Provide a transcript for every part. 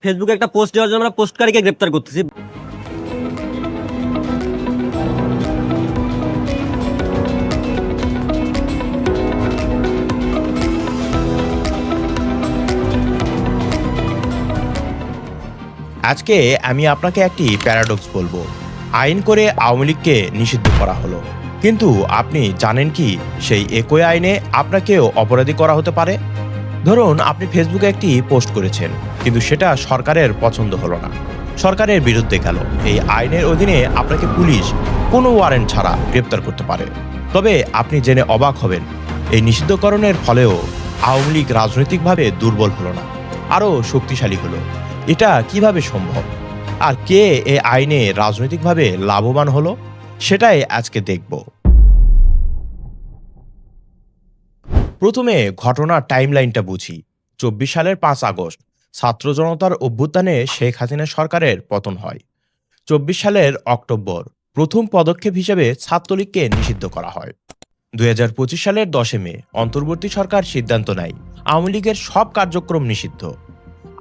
ফেসবুকে একটা পোস্ট দেওয়ার জন্য আমরা পোস্টকারীকে গ্রেপ্তার করতেছি। আজকে আমি আপনাকে একটি প্যারাডক্স বলবো। আইন করে আওয়ামী লীগকে নিষিদ্ধ করা হলো, কিন্তু আপনি জানেন কি সেই একই আইনে আপনাকেও অপরাধী করা হতে পারে। ধরুন আপনি ফেসবুকে একটি পোস্ট করেছেন, কিন্তু সেটা সরকারের পছন্দ হলো না, সরকারের বিরুদ্ধে গেল। এই আইনের অধীনে আপনাকে পুলিশ কোনো ওয়ারেন্ট ছাড়া গ্রেপ্তার করতে পারে। তবে আপনি জেনে অবাক হবেন, এই নিষিদ্ধকরণের ফলেও আওয়ামী লীগ রাজনৈতিকভাবে দুর্বল হলো না, আরও শক্তিশালী হলো। এটা কিভাবে সম্ভব, আর কে এ আইনে রাজনৈতিকভাবে লাভবান হলো, সেটাই আজকে দেখব। প্রথমে ঘটনার টাইমলাইনটা বুঝি। ২৪ সালের ৫ আগস্ট ছাত্র জনতার অভ্যুত্থানে শেখ হাসিনা সরকারের পতন হয়। ২৪ সালের অক্টোবর প্রথম পদক্ষেপ হিসেবে ছাত্রলীগকে নিষিদ্ধ করা হয়। ২০২৫ সালের ১০ মে অন্তর্বর্তী সরকার সিদ্ধান্ত নেয় আওয়ামী লীগের সব কার্যক্রম নিষিদ্ধ।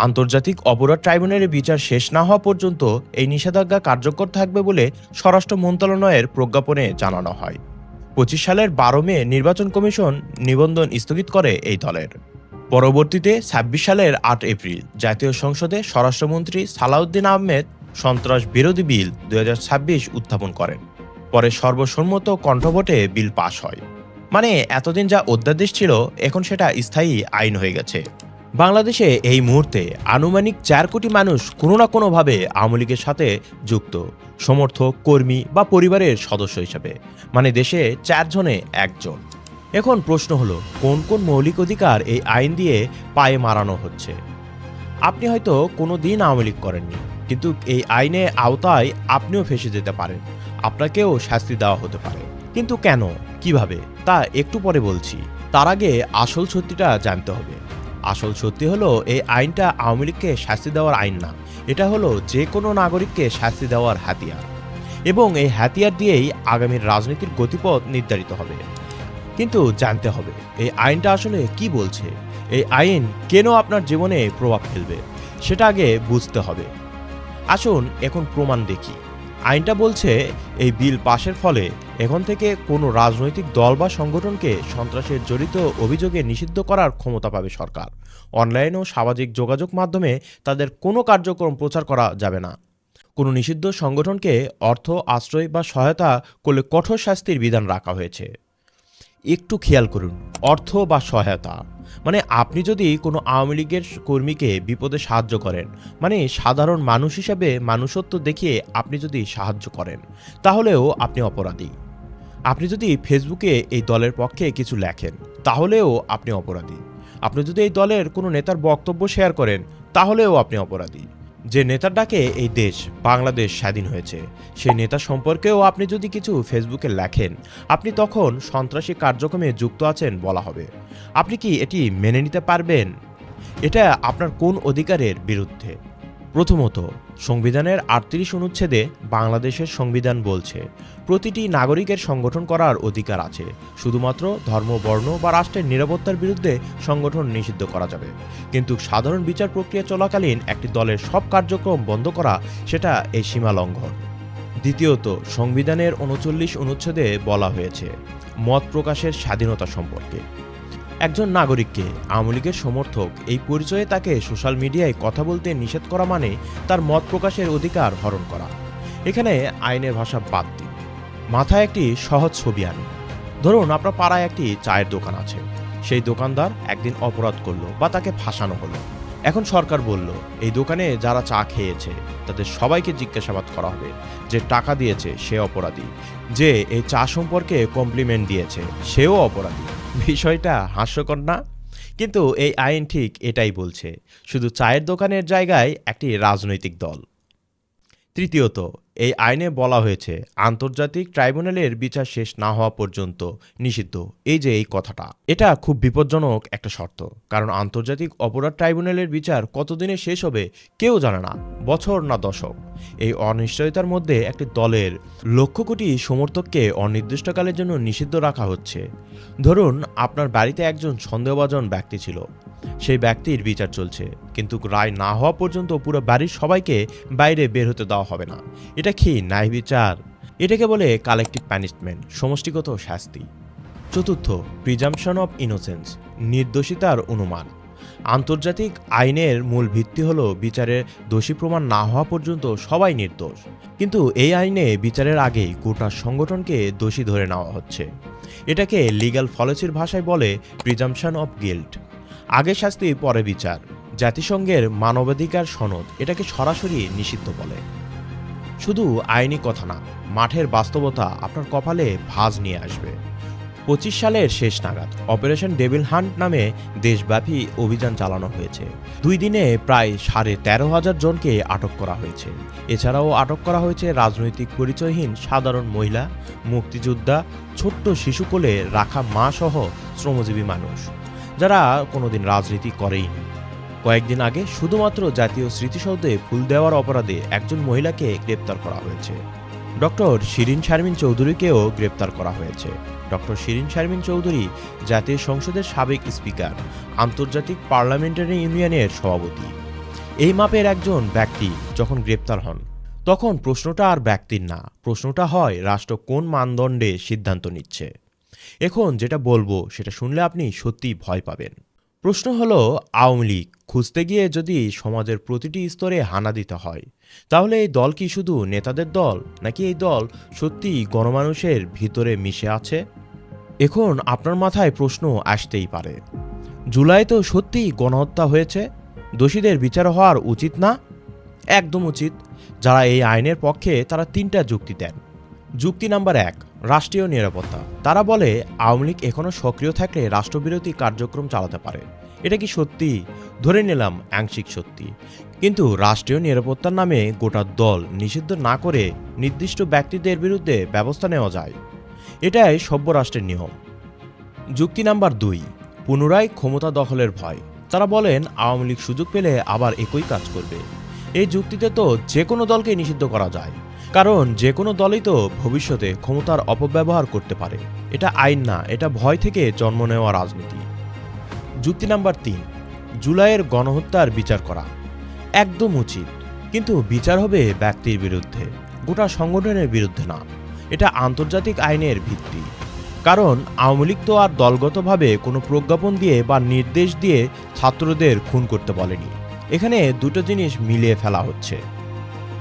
আন্তর্জাতিক অপরাধ ট্রাইব্যুনালের বিচার শেষ না হওয়া পর্যন্ত এই নিষেধাজ্ঞা কার্যকর থাকবে বলে স্বরাষ্ট্র মন্ত্রণালয়ের প্রজ্ঞাপনে জানানো হয়। ২৫ সালের ১২ মে নির্বাচন কমিশন নিবন্ধন স্থগিত করে এই দলের। পরবর্তীতে ২৬ সালের ৮ এপ্রিল জাতীয় সংসদে স্বরাষ্ট্রমন্ত্রী সালাউদ্দিন আহমেদ সন্ত্রাস বিরোধী বিল ২০২৬ উত্থাপন করেন। পরে সর্বসম্মত কণ্ঠভোটে বিল পাশ হয়। মানে এতদিন যা অধ্যাদেশ ছিল, এখন সেটা স্থায়ী আইন হয়ে গেছে। বাংলাদেশে এই মুহূর্তে আনুমানিক ৪ কোটি মানুষ কোনো না কোনোভাবে আওয়ামী লীগের সাথে যুক্ত, সমর্থক, কর্মী বা পরিবারের সদস্য হিসেবে। মানে দেশে ৪ জনে ১ জন। এখন প্রশ্ন হলো, কোন কোন মৌলিক অধিকার এই আইন দিয়ে পায়ে মারানো হচ্ছে? আপনি হয়তো কোনো দিন আওয়ামী লীগ করেননি, কিন্তু এই আইনে আওতায় আপনিও ফেঁসে যেতে পারেন, আপনাকেও শাস্তি দেওয়া হতে পারে। কিন্তু কেন, কিভাবে, তা একটু পরে বলছি। তার আগে আসল সত্যিটা জানতে হবে। আসল সত্যি হলো, এই আইনটা আওয়ামী লীগকে শাস্তি দেওয়ার আইন না, এটা হলো যে কোনো নাগরিককে শাস্তি দেওয়ার হাতিয়ার। এবং এই হাতিয়ার দিয়েই আগামীর রাজনীতির গতিপথ নির্ধারিত হবে। কিন্তু জানতে হবে এই আইনটা আসলে কি বলছে, এই আইন কেন আপনার জীবনে প্রভাব ফেলবে, সেটা আগে বুঝতে হবে। আসুন এখন প্রমাণ দেখি। আইনটা বলছে এই বিল পাশের ফলে এখন থেকে কোনো রাজনৈতিক দল বা সংগঠনকে সন্ত্রাসের জড়িত অভিযোগে নিষিদ্ধ করার ক্ষমতা পাবে সরকার। অনলাইন ও সামাজিক যোগাযোগ মাধ্যমে তাদের কোনো কার্যক্রম প্রচার করা যাবে না। কোনো নিষিদ্ধ সংগঠনকে অর্থ, আশ্রয় বা সহায়তা করলে কঠোর শাস্তির বিধান রাখা হয়েছে। একটু খেয়াল করুন, অর্থ বা সহায়তা মানে আপনি যদি কোনো আওয়ামী লীগের কর্মীকে বিপদে সাহায্য করেন, মানে সাধারণ মানুষ হিসেবে মানুষত্ব দেখিয়ে আপনি যদি সাহায্য করেন, তাহলেও আপনি অপরাধী। আপনি যদি ফেসবুকে এই দলের পক্ষে কিছু লেখেন, তাহলেও আপনি অপরাধী। আপনি যদি এই দলের কোনো নেতার বক্তব্য শেয়ার করেন, তাহলেও আপনি অপরাধী। যে নেতার ডাকে এই দেশ বাংলাদেশ স্বাধীন হয়েছে, সেই নেতা সম্পর্কেও আপনি যদি কিছু ফেসবুকে লেখেন, আপনি তখন সন্ত্রাসী কার্যক্রমে যুক্ত আছেন বলা হবে। আপনি কি এটি মেনে নিতে পারবেন? এটা আপনার কোন অধিকারের বিরুদ্ধে? প্রথমত, সংবিধানের ৩৮ অনুচ্ছেদে বাংলাদেশের সংবিধান বলছে প্রতিটি নাগরিকের সংগঠন করার অধিকার আছে। শুধুমাত্র ধর্ম, বর্ণ বা রাষ্ট্রের নিরাপত্তার বিরুদ্ধে সংগঠন নিষিদ্ধ করা যাবে, কিন্তু সাধারণ বিচার প্রক্রিয়া চলাকালীন একটি দলের সব কার্যক্রম বন্ধ করা, সেটা এই সীমা লঙ্ঘন। দ্বিতীয়ত, সংবিধানের ৩৯ অনুচ্ছেদে বলা হয়েছে মত প্রকাশের স্বাধীনতা সম্পর্কে। একজন নাগরিককে আওয়ামী লীগের সমর্থক এই পরিচয়ে তাকে সোশ্যাল মিডিয়ায় কথা বলতে নিষেধ করা মানে তার মত প্রকাশের অধিকার হরণ করা। এখানে আইনের ভাষা বাদ দিন, মাথায় একটি সহজ ছবি আনুন। ধরুন আপনার পাড়ায় একটি চায়ের দোকান আছে। সেই দোকানদার একদিন অপরাধ করলো বা তাকে ফাঁসানো হলো। এখন সরকার বলল এই দোকানে যারা চা খেয়েছে তাদের সবাইকে জিজ্ঞাসাবাদ করা হবে। যে টাকা দিয়েছে সে অপরাধী, যে এই চা সম্পর্কে কমপ্লিমেন্ট দিয়েছে সেও অপরাধী। বিষয়টা হাস্যকর না? কিন্তু এই আইন ঠিক এটাই বলছে, শুধু চায়ের দোকানের জায়গায় একটি রাজনৈতিক দল। তৃতীয়ত, এই আইনে বলা হয়েছে আন্তর্জাতিক ট্রাইব্যুনালের বিচার শেষ না হওয়া পর্যন্ত নিষিদ্ধ। এই যে এই কথাটা, এটা খুব বিপজ্জনক একটা শর্ত, কারণ আন্তর্জাতিক অপরাধ ট্রাইব্যুনালের বিচার কতদিনে শেষ হবে কেউ জানে না, বছর না দশক। এই অনিশ্চয়তার মধ্যে একটি দলের লক্ষ কোটি সমর্থককে অনির্দিষ্টকালের জন্য নিষিদ্ধ রাখা হচ্ছে। ধরুন আপনার বাড়িতে একজন সন্দেহভাজন ব্যক্তি ছিল, সেই ব্যক্তির বিচার চলছে, কিন্তু রায় না হওয়া পর্যন্ত পুরো বাড়ির সবাইকে বাইরে বের হতে দেওয়া হবে না। এটা কি ন্যায় বিচার? এটাকে বলে কালেকটিভ পানিশমেন্ট, সমষ্টিগত শাস্তি। চতুর্থ, প্রিজাম্পশন অফ ইনোসেন্স, নির্দোষিতার অনুমান। আন্তর্জাতিক আইনের মূল ভিত্তি হল বিচারে দোষী প্রমাণ না হওয়া পর্যন্ত সবাই নির্দোষ, কিন্তু এই আইনে বিচারের আগেই গোটা সংগঠনকে দোষী ধরে নেওয়া হচ্ছে। এটাকে লিগ্যাল ফলেসির ভাষায় বলে প্রিজাম্পশন অফ গিল্ট। আগে শাস্তি পরে বিচার। জাতিসংঘের মানবাধিকার সনদ এটাকে সরাসরি নিষিদ্ধ বলে। শুধু আইনি কথা না, মাঠের বাস্তবতা আপনার কপালে ভাঁজ নিয়ে আসবে। 25 সালের শেষ নাগাদ অপারেশন ডেভিল হান্ট নামে দেশব্যাপী অভিযান চালানো হয়েছে। 2 দিনে প্রায় 13,500 জনকে আটক করা হয়েছে। এছাড়াও আটক করা হয়েছে রাজনৈতিক পরিচয়হীন সাধারণ মহিলা, মুক্তিযোদ্ধা, ছোট্ট শিশু কোলে রাখা মা সহ শ্রমজীবী মানুষ, যারা কোনোদিন রাজনীতি করেইনি। কয়েকদিন আগে শুধুমাত্র জাতীয় স্মৃতিসৌধে ফুল দেওয়ার অপরাধে একজন মহিলাকে গ্রেপ্তার করা হয়েছে। ডক্টর শিরিন শারমিন চৌধুরীকেও গ্রেপ্তার করা হয়েছে। ডক্টর শিরিন শারমিন চৌধুরী জাতীয় সংসদের সাবেক স্পিকার, আন্তর্জাতিক পার্লামেন্টারি ইউনিয়নের সভাপতি। এই মাপের একজন ব্যক্তি যখন গ্রেপ্তার হন, তখন প্রশ্নটা আর ব্যক্তির না, প্রশ্নটা হয় রাষ্ট্র কোন মানদণ্ডে সিদ্ধান্ত নিচ্ছে। এখন যেটা বলবো সেটা শুনলে আপনি সত্যিই ভয় পাবেন। প্রশ্ন হলো, আওয়ামী লীগ খুঁজতে গিয়ে যদি সমাজের প্রতিটি স্তরে হানা দিতে হয়, তাহলে এই দল কি শুধু নেতাদের দল, নাকি এই দল সত্যিই গণমানুষের ভিতরে মিশে আছে? এখন আপনার মাথায় প্রশ্ন আসতেই পারে, জুলাইতেও সত্যিই গণহত্যা হয়েছে, দোষীদের বিচার হওয়ার উচিত না? একদম উচিত। যারা এই আইনের পক্ষে তারা 3টা যুক্তি দেন। যুক্তি নাম্বার 1, রাষ্ট্রীয় নিরাপত্তা। তারা বলে আওয়ামী লীগ এখনও সক্রিয় থাকলে রাষ্ট্রবিরোধী কার্যক্রম চালাতে পারে। এটা কি সত্যি? ধরে নিলাম আংশিক সত্যি, কিন্তু রাষ্ট্রীয় নিরাপত্তার নামে গোটা দল নিষিদ্ধ না করে নির্দিষ্ট ব্যক্তিদের বিরুদ্ধে ব্যবস্থা নেওয়া যায়। এটাই সভ্য রাষ্ট্রের নিয়ম। যুক্তি নাম্বার 2, পুনরায় ক্ষমতা দখলের ভয়। তারা বলেন আওয়ামী লীগ সুযোগ পেলে আবার একই কাজ করবে। এই যুক্তিতে তো যে কোনো দলকে নিষিদ্ধ করা যায়, কারণ যে কোনো দলই তো ভবিষ্যতে ক্ষমতার অপব্যবহার করতে পারে। এটা আইন না, এটা ভয় থেকে জন্ম নেওয়া রাজনীতি। যুক্তি নাম্বার 3, জুলাইয়ের গণহত্যার বিচার করা। একদম উচিত, কিন্তু বিচার হবে ব্যক্তির বিরুদ্ধে, গোটা সংগঠনের বিরুদ্ধে না। এটা আন্তর্জাতিক আইনের ভিত্তি। কারণ আওয়ামী লীগ তো আর দলগতভাবে কোনো প্রজ্ঞাপন দিয়ে বা নির্দেশ দিয়ে ছাত্রদের খুন করতে বলেনি। এখানে দুটো জিনিস মিলিয়ে ফেলা হচ্ছে।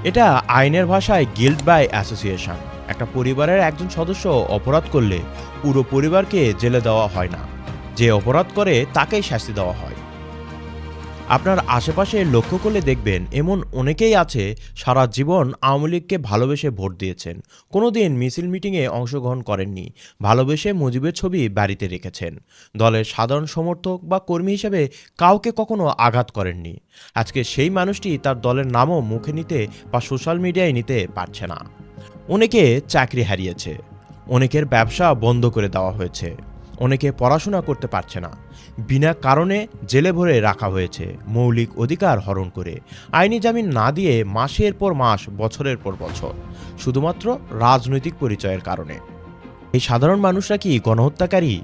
এটা আইনের ভাষায় গিল্ট বাই অ্যাসোসিয়েশন। একটা পরিবারের একজন সদস্য অপরাধ করলে পুরো পরিবারকে জেলে দেওয়া হয় না, যে অপরাধ করে তাকেই শাস্তি দেওয়া হয়। আপনার আশেপাশে লক্ষ্য করলে দেখবেন এমন অনেকেই আছে সারা জীবন আওয়ামী লীগকে ভালোবেসে ভোট দিয়েছেন, কোনোদিন মিছিল মিটিংয়ে অংশগ্রহণ করেননি, ভালোবেসে মুজিবের ছবি বাড়িতে রেখেছেন, দলের সাধারণ সমর্থক বা কর্মী হিসেবে কাউকে কখনো আঘাত করেননি। আজকে সেই মানুষটি তার দলের নামও মুখে নিতে বা সোশ্যাল মিডিয়ায় নিতে পারছে না। অনেকে চাকরি হারিয়েছে, অনেকের ব্যবসা বন্ধ করে দেওয়া হয়েছে, অনেকে পড়াশোনা করতে পারছে না, বিনা কারণে জেলে ভরে রাখা হয়েছে মৌলিক অধিকার হরণ করে, আইনি জামিন না দিয়ে মাসের পর মাস, বছরের পর বছর, শুধুমাত্র রাজনৈতিক পরিচয়ের কারণে। এই সাধারণ মানুষরা কি গণহত্যাকারী,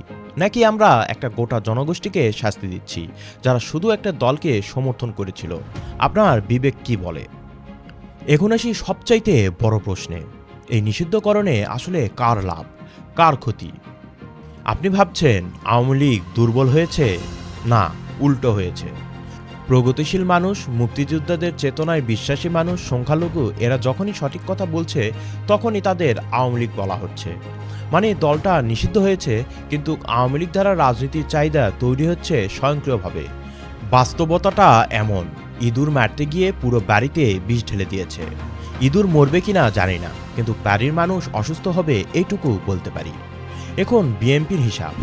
নাকি আমরা একটা গোটা জনগোষ্ঠীকে শাস্তি দিচ্ছি যারা শুধু একটা দলকে সমর্থন করেছিল? আপনার বিবেক কি বলে? এখন আসি সবচাইতে বড় প্রশ্নে, এই নিষিদ্ধকরণে আসলে কার লাভ, কার ক্ষতি? আপনি ভাবছেন আওয়ামী লীগ দুর্বল হয়েছে? না, উল্টো হয়েছে। প্রগতিশীল মানুষ, মুক্তিযোদ্ধাদের চেতনায় বিশ্বাসী মানুষ, সংখ্যালঘু, এরা যখনই সঠিক কথা বলছে তখনই তাদের আওয়ামী লীগ বলা হচ্ছে। মানে দলটা নিষিদ্ধ হয়েছে, কিন্তু আওয়ামী লীগ দ্বারা রাজনীতির চাহিদা তৈরি হচ্ছে স্বয়ংক্রিয়ভাবে। বাস্তবতাটা এমন, ইঁদুর মারতে গিয়ে পুরো বাড়িতে বিষ ঢেলে দিয়েছে। ইঁদুর মরবে কিনা জানি না, কিন্তু বাড়ির মানুষ অসুস্থ হবে এইটুকু বলতে পারি। এখন বিএনপির হিসাব,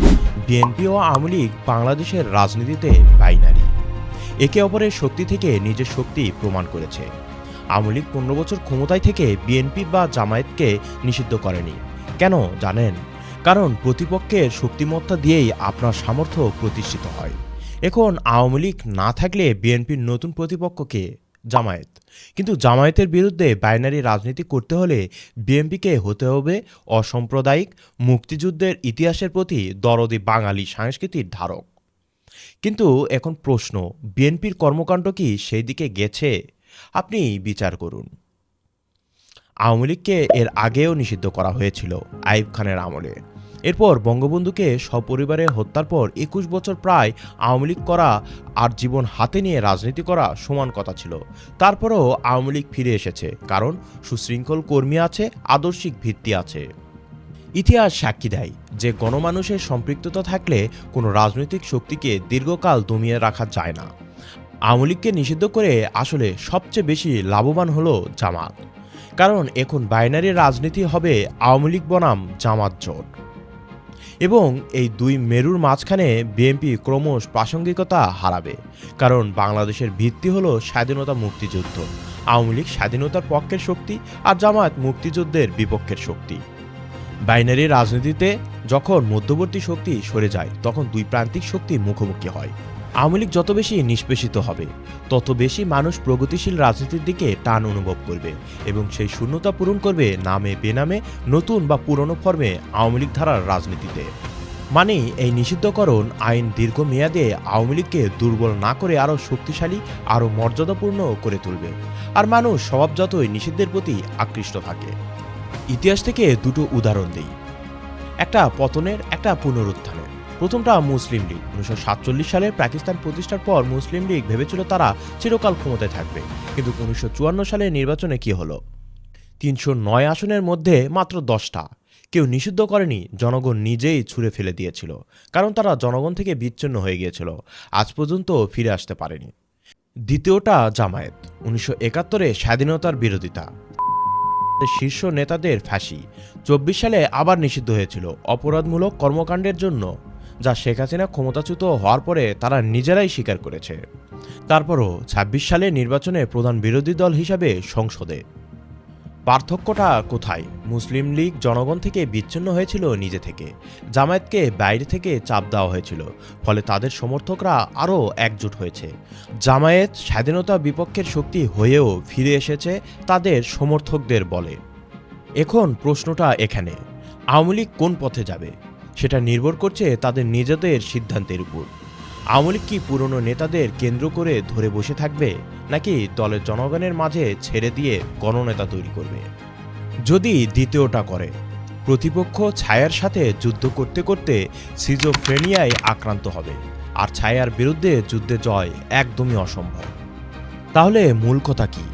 বিএনপি ও আওয়ামী লীগ বাংলাদেশের রাজনীতিতে বাইনারি, একে অপরের শক্তি থেকে নিজের শক্তি প্রমাণ করেছে। আওয়ামী লীগ 15 বছর ক্ষমতায় থেকে বিএনপি বা জামায়াতকে নিষিদ্ধ করেনি। কেন জানেন? কারণ প্রতিপক্ষের শক্তিমত্তা দিয়েই আপনার সামর্থ্য প্রতিষ্ঠিত হয়। এখন আওয়ামী লীগ না থাকলে বিএনপির নতুন প্রতিপক্ষকে জামায়াত। কিন্তু জামায়াতের বিরুদ্ধে বাইনারি রাজনীতি করতে হলে বিএনপিকে হতে হবে অসাম্প্রদায়িক, মুক্তিযুদ্ধের ইতিহাসের প্রতি দরদি বাঙালি সংস্কৃতির ধারক। কিন্তু এখন প্রশ্ন, বিএনপির কর্মকাণ্ড কি সেই দিকে গেছে? আপনি বিচার করুন। আওয়ামী লীগকে এর আগেও নিষিদ্ধ করা হয়েছিল আইয়ুব খানের আমলে। এরপর বঙ্গবন্ধুকে সপরিবারে হত্যার পর ২১ বছর প্রায় আওয়ামী লীগ করা আর জীবন হাতে নিয়ে রাজনীতি করা সমান কথা ছিল। তারপরেও আওয়ামী লীগ ফিরে এসেছে, কারণ সুশৃঙ্খল কর্মী আছে, আদর্শিক ভিত্তি আছে। ইতিহাস সাক্ষী দেয় যে গণমানুষের সম্পৃক্ততা থাকলে কোনো রাজনৈতিক শক্তিকে দীর্ঘকাল দমিয়ে রাখা যায় না। আওয়ামী লীগকে নিষিদ্ধ করে আসলে সবচেয়ে বেশি লাভবান হলো জামাত, কারণ এখন বাইনারি রাজনীতি হবে আওয়ামী লীগ বনাম জামাত জোট। এবং এই দুই মেরুর মাঝখানে বিএনপি ক্রমশ প্রাসঙ্গিকতা হারাবে, কারণ বাংলাদেশের ভিত্তি হলো স্বাধীনতা, মুক্তিযুদ্ধ। আওয়ামী লীগ স্বাধীনতার পক্ষের শক্তি আর জামায়াত মুক্তিযুদ্ধের বিপক্ষের শক্তি। বাইনারি রাজনীতিতে যখন মধ্যবর্তী শক্তি সরে যায়, তখন দুই প্রান্তিক শক্তি মুখোমুখি হয়। আওয়ামী লীগ যত বেশি নিষ্পেষিত হবে, তত বেশি মানুষ প্রগতিশীল রাজনীতির দিকে টান অনুভব করবে এবং সেই শূন্যতা পূরণ করবে নামে বেনামে নতুন বা পুরনো ফর্মে আওয়ামী লীগ ধারার রাজনীতিতে। মানে এই নিষিদ্ধকরণ আইন দীর্ঘমেয়াদে আওয়ামী লীগকে দুর্বল না করে আরও শক্তিশালী, আরও মর্যাদাপূর্ণ করে তুলবে। আর মানুষ স্বভাবজাতই নিষিদ্ধের প্রতি আকৃষ্ট থাকে। ইতিহাস থেকে দুটো উদাহরণ দিই, একটা পতনের, একটা পুনরুত্থানের। প্রথমটা মুসলিম লীগ। 1947 সালে পাকিস্তান প্রতিষ্ঠার পর মুসলিম লীগ ভেবেছিল তারা চিরকাল ক্ষমতায় থাকবে, কিন্তু 1954 সালের নির্বাচনে কি হলো? 309 আসনের মধ্যে মাত্র 10টা। কেউ নিষিদ্ধ করেনি, জনগণ নিজেই ছুঁড়ে ফেলে দিয়েছিল, কারণ তারা জনগণ থেকে বিচ্ছিন্ন হয়ে গিয়েছিল, আজ পর্যন্ত ফিরে আসতে পারেনি। দ্বিতীয়টা জামায়াত। 1971-এ স্বাধীনতার বিরোধিতা, শীর্ষ নেতাদের ফাঁসি। 24 সালে আবার নিষিদ্ধ হয়েছিল অপরাধমূলক কর্মকাণ্ডের জন্য, যা শেখ হাসিনা ক্ষমতাচ্যুত হওয়ার পরে তারা নিজেরাই স্বীকার করেছে। তারপরও 26 সালে নির্বাচনে প্রধান বিরোধী দল হিসাবে সংসদে। পার্থক্যটা কোথায়? মুসলিম লীগ জনগণ থেকে বিচ্ছিন্ন হয়েছিল নিজে থেকে, জামায়াতকে বাইরে থেকে চাপ দেওয়া হয়েছিল, ফলে তাদের সমর্থকরা আরও একজোট হয়েছে। জামায়াত স্বাধীনতা বিপক্ষের শক্তি হয়েও ফিরে এসেছে তাদের সমর্থকদের বলে। এখন প্রশ্নটা এখানে, আওয়ামী লীগ কোন পথে যাবে? সেটা নির্ভর করছে তাদের নিজেদের সিদ্ধান্তের উপর। আওয়ামী লীগ কি পুরনো নেতাদের কেন্দ্র করে ধরে বসে থাকবে, নাকি দলের জনগণের মাঝে ছেড়ে দিয়ে গণনেতা তৈরি করবে? যদি দ্বিতীয়টা করে, প্রতিপক্ষ ছায়ার সাথে যুদ্ধ করতে করতে সিজোফ্রেনিয়ায় আক্রান্ত হবে, আর ছায়ার বিরুদ্ধে যুদ্ধে জয় একদমই অসম্ভব। তাহলে মূল কথা কি?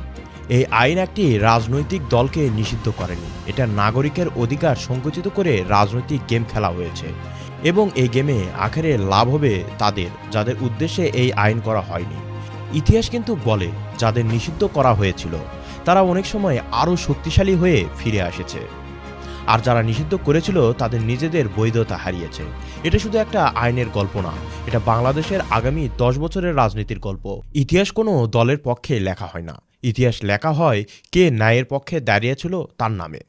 এই আইন একটি রাজনৈতিক দলকে নিষিদ্ধ করেনি, এটা নাগরিকের অধিকার সংকুচিত করে রাজনৈতিক গেম খেলা হয়েছে। এবং এই গেমে আখেরে লাভ হবে তাদের, যাদের উদ্দেশ্যে এই আইন করা হয়নি। ইতিহাস কিন্তু বলে, যাদের নিষিদ্ধ করা হয়েছিল তারা অনেক সময় আরও শক্তিশালী হয়ে ফিরে এসেছে, আর যারা নিষিদ্ধ করেছিল তাদের নিজেদের বৈধতা হারিয়েছে। এটা শুধু একটা আইনের গল্প না, এটা বাংলাদেশের আগামী 10 বছরের রাজনীতির গল্প। ইতিহাস কোনো দলের পক্ষে লেখা হয় না, ইতিহাস লেখা হয় কে ন্যায়ের পক্ষে দাঁড়িয়েছিল তার নামে।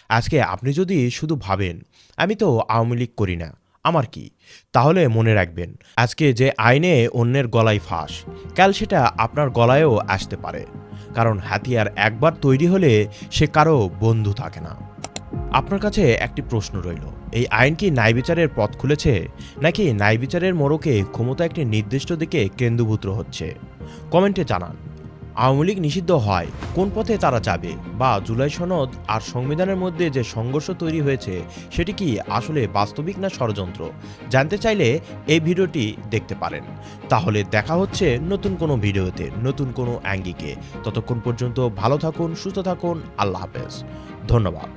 আজকে আপনি যদি শুধু ভাবেন আমি তো আওয়ামী লীগ করি না, আমার কি, তাহলে মনে রাখবেন, আজকে যে আইনে অন্যের গলায় ফাঁস, কাল সেটা আপনার গলায়ও আসতে পারে। কারণ হাতিয়ার একবার তৈরি হলে সে কারো বন্ধু থাকে না। আপনার কাছে একটি প্রশ্ন রইল, এই আইন কি ন্যায় বিচারের পথ খুলেছে, নাকি ন্যায় বিচারের মোড়কে ক্ষমতা একটি নির্দিষ্ট দিকে কেন্দ্রীভূত হচ্ছে? কমেন্টে জানান। আওয়ামী লীগ নিষিদ্ধ হয়, কোন পথে তারা যাবে? বা জুলাই সনদ আর সংবিধানের মধ্যে যে সংঘর্ষ তৈরি হয়েছে সেটি কি আসলে বাস্তবিক না ষড়যন্ত্র? জানতে চাইলে এই ভিডিওটি দেখতে পারেন। তাহলে দেখা হচ্ছে নতুন কোনো ভিডিওতে, নতুন কোনো অ্যাঙ্গিকে। ততক্ষণ পর্যন্ত ভালো থাকুন, সুস্থ থাকুন, আল্লাহ হাফেজ, ধন্যবাদ।